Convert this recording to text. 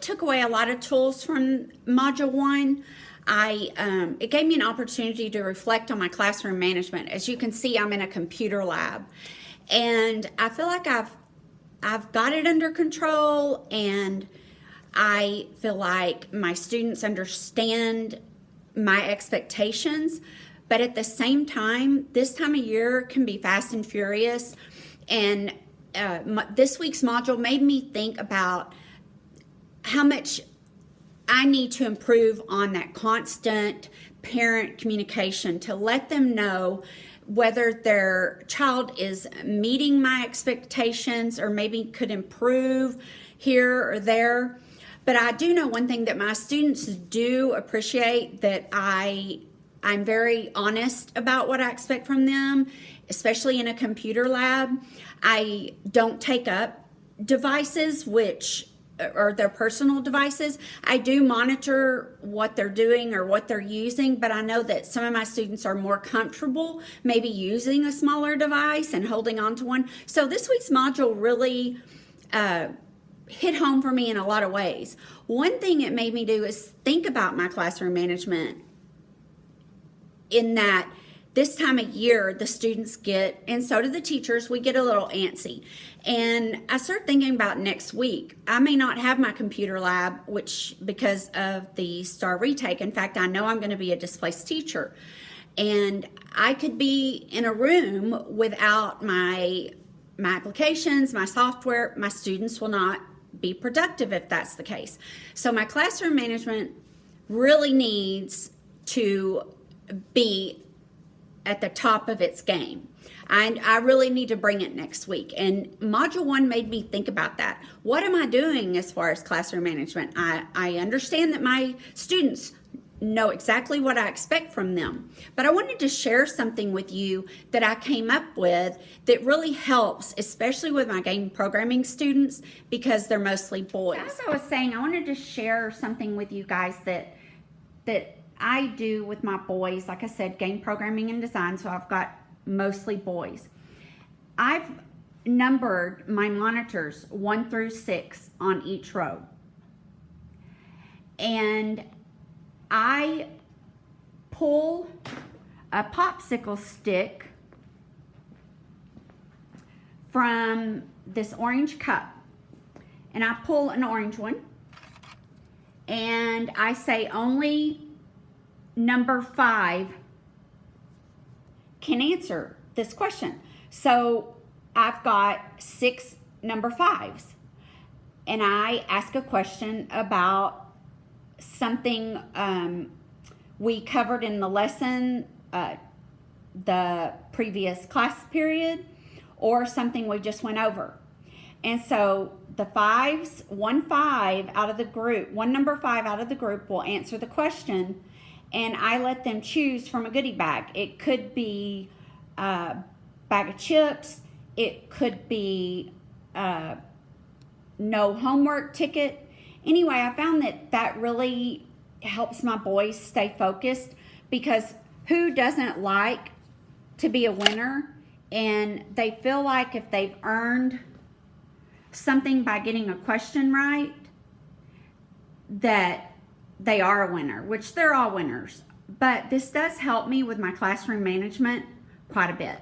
took away a lot of tools from Module 1. It gave me an opportunity to reflect on my classroom management. As you can see, I'm in a computer lab, and I feel like I've got it under control, and I feel like my students understand my expectations. But at the same time, this time of year can be fast and furious, and this week's module made me think about how much I need to improve on that constant parent communication to let them know whether their child is meeting my expectations or maybe could improve here or there. But I do know one thing, that my students do appreciate that I'm very honest about what I expect from them, especially in a computer lab. I don't take up devices or their personal devices. I do monitor what they're doing or what they're using, but I know that some of my students are more comfortable maybe using a smaller device and holding on to one. So this week's module really hit home for me in a lot of ways. One thing it made me do is think about my classroom management, in that this time of year the students get, and so do the teachers, we get a little antsy. And I started thinking about next week. I may not have my computer lab, because of the STAR retake. In fact, I know I'm going to be a displaced teacher, and I could be in a room without my applications, my software. My students will not be productive if that's the case. So my classroom management really needs to be at the top of its game. I really need to bring it next week. And Module 1 made me think about that. What am I doing as far as classroom management? I understand that my students know exactly what I expect from them. But I wanted to share something with you that I came up with that really helps, especially with my game programming students, because they're mostly boys. As I was saying, I wanted to share something with you guys that I do with my boys. Like I said, game programming and design, so I've got mostly boys. I've numbered my monitors 1 through 6 on each row. And I pull a popsicle stick from this orange cup. And I pull an orange one. And I say only number 5 can answer this question. So I've got 6 number 5s, and I ask a question about something we covered in the lesson, the previous class period, or something we just went over. And so the 5s, one number 5 out of the group will answer the question, and I let them choose from a goodie bag. It could be a bag of chips. It could be no homework ticket. Anyway, I found that really helps my boys stay focused, because who doesn't like to be a winner? And they feel like if they've earned something by getting a question right, that they are a winner, which they're all winners. But this does help me with my classroom management quite a bit.